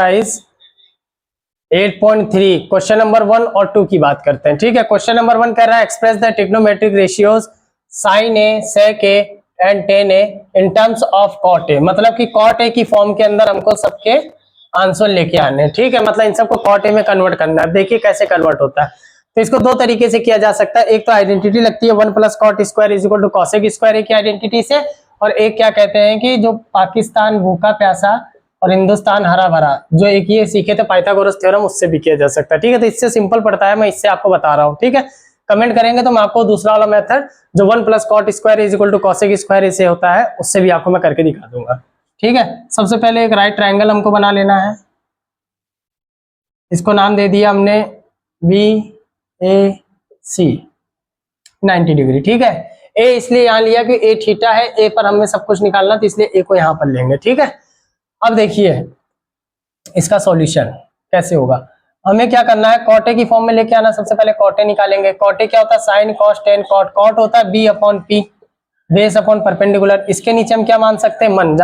Exercise 8.3 question number 1 और 2 की बात करते हैं। ठीक है, क्वेश्चन नंबर 1 कह रहा है express the trigonometric ratios sine A, sec A and tan A in terms of cot A. मतलब कि कॉट ए की फॉर्म के अंदर हमको सबके आंसर लेके आने हैं। ठीक है, मतलब इन सबको कॉट ए में कन्वर्ट करना है। देखिए कैसे कन्वर्ट होता है। तो इसको दो तरीके से किया जा सकता है। एक तो आइडेंटिटी लगती है 1 plus cot square is equal to cosec square की आइडेंटिटी से, और एक क्या कहते हैं कि जो पाकिस्तान भूखा प्यासा और हिंदुस्तान हरा भरा, जो एक ये सीखे थे पाइथागोरस थ्योरम, उससे भी किया जा सकता है। ठीक है, तो इससे सिंपल पड़ता है, मैं इससे आपको बता रहा हूँ। ठीक है, कमेंट करेंगे तो मैं आपको दूसरा वाला मेथड जो 1 plus cot square is equal to cosec square इसे होता है, उससे भी आपको मैं करके दिखा दूंगा। ठीक है, सबसे पहले एक राइट ट्रायंगल हमको बना लेना है। इसको नाम दे दिया हमने BAC 90 डिग्री। ठीक है, ए इसलिए यहाँ लिया कि ए थीटा है, ए पर हमें सब कुछ निकालना, तो इसलिए ए को यहाँ पर लेंगे। ठीक है, अब देखिए इसका सॉल्यूशन कैसे होगा। हमें क्या करना है, कॉटे की फॉर्म में लेके आना। सबसे पहले कॉटे निकालेंगे। कॉटे क्या होता है, sine cos tan cot. Cot होता है B upon P, base upon perpendicular. इसके नीचे हम क्या मान सकते हैं, मन।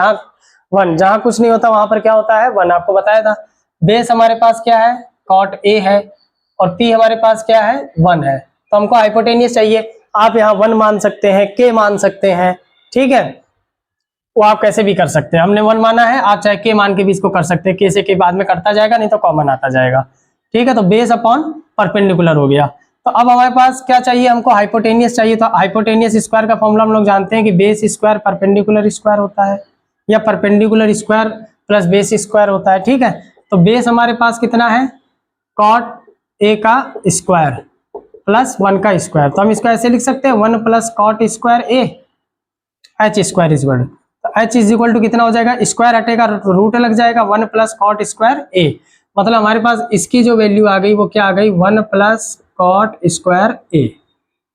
जहां कुछ नहीं होता वहां पर क्या होता है, 1। आपको बताया था। बेस हमारे पास क्या है, कॉट ए है, और पी हमारे पास क्या है, 1 है। तो हमको हाइपोटेनियस चाहिए। आप यहाँ 1 मान सकते हैं, के मान सकते हैं। ठीक है, वो आप कैसे भी कर सकते हैं। हमने 1 माना है, आप चाहे के मान के भी इसको कर सकते हैं। के से के बाद में करता जाएगा, नहीं तो कॉमन आता जाएगा। ठीक है, तो बेस अपॉन परपेंडिकुलर हो गया। तो अब हमारे पास क्या चाहिए, हमको हाइपोटेनियस चाहिए। तो हाइपोटेनियस स्क्वायर का फॉर्मूला हम लोग जानते हैं कि बेस स्क्वायर परपेंडिकुलर स्क्वायर होता है, या perpendicular square plus base square होता है। ठीक है, तो बेस हमारे पास कितना है, कॉट ए का स्क्वायर प्लस 1 का स्क्वायर। तो हम इसको ऐसे लिख सकते हैं 1 plus cot square A H square is equal. तो एच इज इक्वल टू कितना हो जाएगा, स्क्वायर हटेगा रूट लग जाएगा, 1 प्लस कॉट स्क्वायर ए। मतलब हमारे पास इसकी जो वैल्यू आ गई वो क्या आ गई, 1 प्लस कॉट स्क्वायर ए।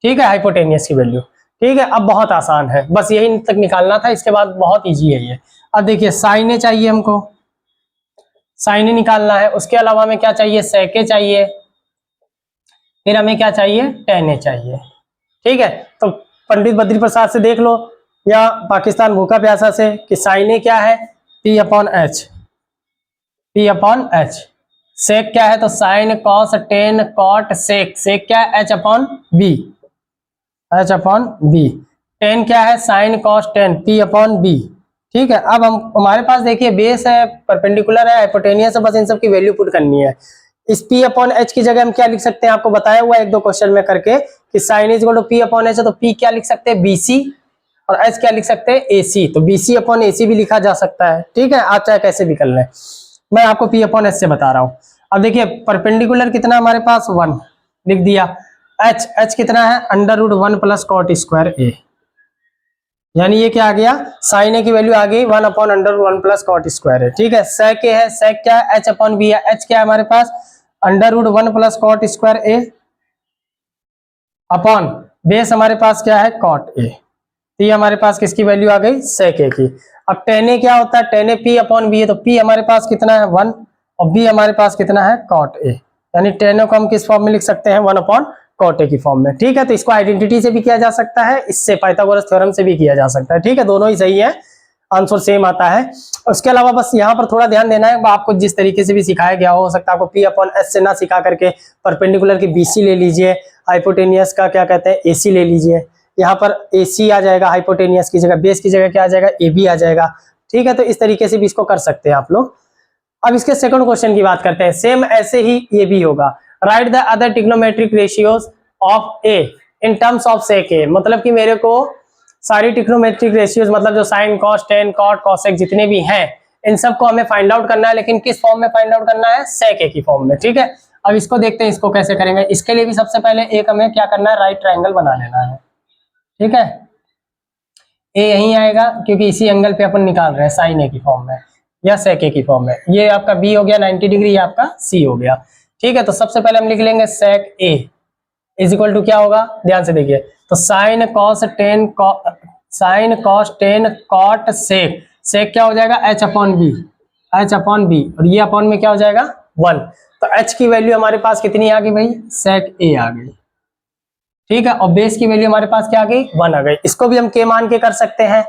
ठीक है, हाइपोटेनियस की वैल्यू। ठीक है, अब बहुत आसान है, बस यही तक निकालना था। इसके बाद बहुत इजी है ये। अब देखिए साइन ए चाहिए हमको, साइन ए निकालना है। उसके अलावा हमें क्या चाहिए, सेक ए चाहिए, फिर हमें क्या चाहिए, टेन ए चाहिए। ठीक है, तो पंडित बद्री प्रसाद से देख लो, या पाकिस्तान भूखा प्यासा से, कि साइन ए क्या है, P upon H. P upon H. Sec क्या है, तो sine cos tan cot sec. Sec क्या है, H upon B, H upon B. Tan क्या है, sine cos tan, P upon B. ठीक है, अब हम हमारे पास देखिए बेस है, परपेंडिकुलर है, हाइपोटेनियस है, बस इन सब की वैल्यू पुट करनी है। इस P अपॉन एच की जगह हम क्या लिख सकते हैं, आपको बताया हुआ एक दो क्वेश्चन में करके कि sine is equal to P upon H है, तो P क्या लिख सकते हैं, BC, और एच क्या लिख सकते हैं, AC। तो BC अपॉन AC भी लिखा जा सकता है। ठीक है, आप चाहे कैसे भी कर लें, मैं आपको P अपॉन एच से बता रहा हूँ। अब देखिए परपेंडिकुलर कितना हमारे पास, 1 लिख दिया। H कितना है, under root 1 plus cot square A. यानी ये क्या आ गया, साइन ए की वैल्यू आ गई 1 upon under 1 plus cot square है। ठीक है, सेक ए है, सेक क्या है, H अपॉन बी है। H क्या है हमारे पास, under root 1 plus cot square A upon base हमारे पास क्या है, कॉट ए। तो ये हमारे पास किसकी वैल्यू आ गई, सेक ए की। अब टेन ए क्या होता है, टेन ए P अपॉन बी है, तो P हमारे पास कितना है, 1, और B हमारे पास कितना है, कॉट ए। यानी टेन ए को हम किस फॉर्म में लिख सकते हैं, 1 अपॉन कॉट ए की फॉर्म में। ठीक है, तो इसको आइडेंटिटी से भी किया जा सकता है, इससे पाइथागोरस थ्योरम से भी किया जा सकता है। ठीक है, दोनों ही सही है, आंसर सेम आता है। उसके अलावा बस यहाँ पर थोड़ा ध्यान देना है, आपको जिस तरीके से भी सिखाया गया हो सकता है आपको P अपॉन एच से ना सिखा करके परपेंडिकुलर की BC ले लीजिए, हाइपोटेनियस का क्या कहते हैं AC ले लीजिए। यहाँ पर AC आ जाएगा हाइपोटेनियस की जगह, बेस की जगह क्या आ जाएगा, AB आ जाएगा। ठीक है, तो इस तरीके से भी इसको कर सकते हैं आप लोग। अब इसके सेकंड क्वेश्चन की बात करते हैं। सेम ऐसे ही ये भी होगा, write the other trigonometric ratios of A in terms of sec A. मतलब कि मेरे को सारी ट्रिग्नोमेट्रिक रेशियोज, मतलब जो sine cos tan cot cosec जितने भी हैं, इन सबको हमें फाइंड आउट करना है, लेकिन किस फॉर्म में फाइंड आउट करना है, सेक ए की फॉर्म में। ठीक है, अब इसको देखते हैं इसको कैसे करेंगे। इसके लिए भी सबसे पहले एक हमें क्या करना है, राइट ट्रायंगल बना लेना है। ठीक है, ए यहीं आएगा क्योंकि इसी एंगल पे अपन निकाल रहे हैं, साइन ए की फॉर्म में या सेक ए की फॉर्म में। ये आपका बी हो गया 90 डिग्री, ये आपका सी हो गया। ठीक है, तो सबसे पहले हम लिख लेंगे sec A is equal to क्या होगा, ध्यान से देखिए, तो sine cos tan cot sec. Sec क्या हो जाएगा, H upon B, H upon B, और ये अपॉन में क्या हो जाएगा, 1। तो H की वैल्यू हमारे पास कितनी आ गई भाई, सेक ए आ गई। ठीक है, और बेस की वैल्यू हमारे पास क्या आ गई, 1 आ गई। इसको भी हम के मान के कर सकते हैं।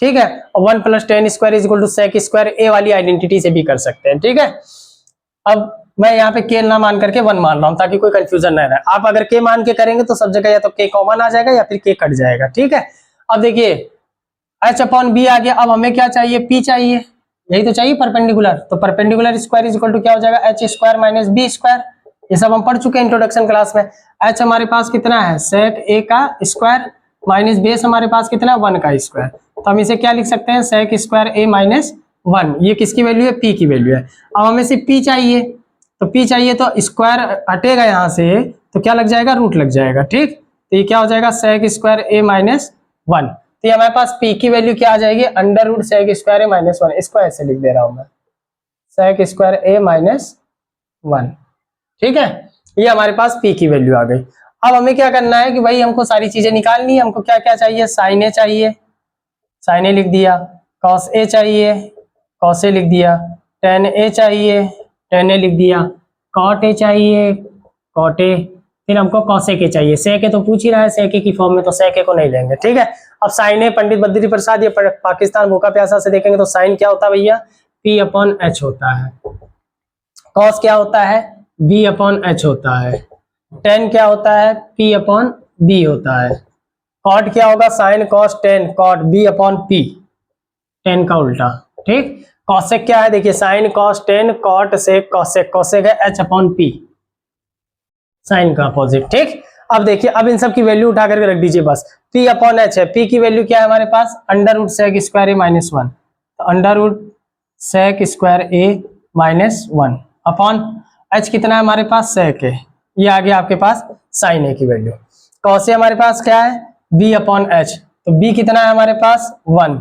ठीक है, और 1 + tan square is equal to sec square A वाली आइडेंटिटी से भी कर सकते हैं। ठीक है, अब मैं यहाँ पे k ना मान करके 1 मान रहा हूँ ताकि कोई कंफ्यूजन ना रहे। आप अगर k मान के करेंगे तो सब जगह या तो k कॉमन आ जाएगा या फिर k कट जाएगा। ठीक है, अब देखिए h/b आ गया। अब हमें क्या चाहिए, p चाहिए, यही तो चाहिए परपेंडिकुलर। तो perpendicular square is equal to क्या हो जाएगा, h square minus b square. ये सब हम पढ़ चुके हैं इंट्रोडक्शन क्लास में। h हमारे पास कितना है, sec a का स्क्वायर माइनस बेस हमारे पास कितना है, 1 का स्क्वायर। तो हम इसे क्या लिख सकते हैं, sec स्क्वायर a माइनस 1। ये किसकी वैल्यू है, p की वैल्यू है। अब हमें सिर्फ p चाहिए, तो p चाहिए तो स्क्वायर हटेगा यहाँ से तो क्या लग जाएगा, रूट लग जाएगा। ठीक, तो ये क्या हो जाएगा, sec स्क्वायर a माइनस 1। तो ये हमारे पास p की वैल्यू क्या आ जाएगी, under root sec square a minus 1। इसको ऐसे लिख दे रहा हूं मैं, sec स्क्वायर a माइनस 1। ठीक है, ये हमारे पास p की वैल्यू आ गई। अब हमें क्या करना है कि भाई हमको सारी चीजें निकालनी है। हमको क्या क्या चाहिए, sin a चाहिए, sin a लिख दिया, cos a चाहिए, cos a लिख दिया, tan a चाहिए, tan a लिख दिया, cot a चाहिए, cot a, फिर हमको cos a चाहिए। sec a तो पूछ ही रहा है, sec a की फॉर्म में, तो sec a को नहीं लेंगे। ठीक है, अब sin a पंडित बद्री प्रसाद ये पाकिस्तान भूखा प्यासा से देखेंगे तो sin क्या होता है भैया, p/h होता है। cos क्या होता है, b/h होता है। tan क्या होता है, p/b होता है। cot क्या होगा, sin cos tan, cot b/p, tan का उल्टा। ठीक, cosec क्या है, देखिए sin cos tan, cot sec cosec, cosec है h/p, sin का अपोजिट। ठीक, अब देखिए, अब इन सब की वैल्यू उठा करके रख दीजिए बस। p/h है, p की वैल्यू क्या है हमारे पास, under root sec square a minus 1। तो under root sec square a minus 1 upon h कितना है हमारे पास, sec a, ये आ गया आपके पास sin a की वैल्यू। cos a हमारे पास क्या है, b/h, तो b कितना है हमारे पास 1,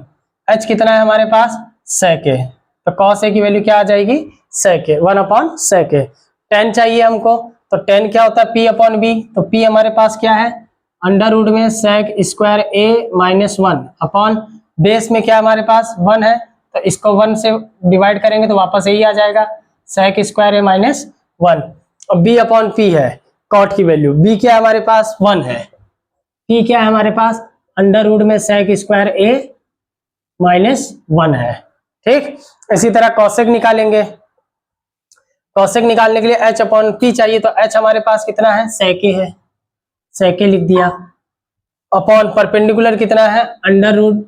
h कितना है हमारे पास sec a, तो cos a की वैल्यू क्या आ जाएगी, sec a, 1/sec a। tan चाहिए हमको, तो tan क्या होता है, p/b, तो p हमारे पास क्या है, अंडर रूट में sec square a minus 1 upon base में क्या हमारे पास 1 है, तो इसको 1 से डिवाइड करेंगे तो वापस यही आ जाएगा, sec स्क्वायर a माइनस 1। और b/p है cot की वैल्यू, b क्या है हमारे पास 1 है, p क्या है हमारे पास अंडर रूट में sec स्क्वायर a माइनस 1 है। ठीक, इसी तरह cosec निकालेंगे। cosec निकालने के लिए h/p चाहिए, तो h हमारे पास कितना है, sec a है, sec a लिख दिया, अपॉन परपेंडिकुलर कितना है, under root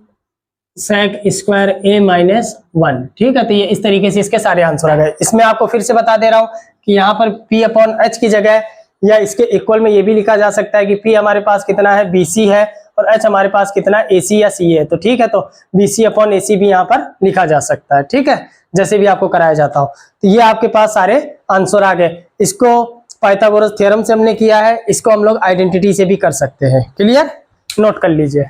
sec square a minus 1। ठीक है, तो ये इस तरीके से इसके सारे आंसर आ गए। इसमें आपको फिर से बता दे रहा हूं कि यहाँ पर p/h की जगह या इसके इक्वल में ये भी लिखा जा सकता है कि p हमारे पास कितना है, bc है, और h हमारे पास कितना है, ac या ca है। तो ठीक है, तो bc/ac भी यहाँ पर लिखा जा सकता है। ठीक है, जैसे भी आपको कराया जाता हो। तो ये आपके पास सारे आंसर आ गए। इसको पाइथागोरस थ्योरम से हमने किया है, इसको हम लोग आइडेंटिटी से भी कर सकते हैं। क्लियर, नोट कर लीजिए।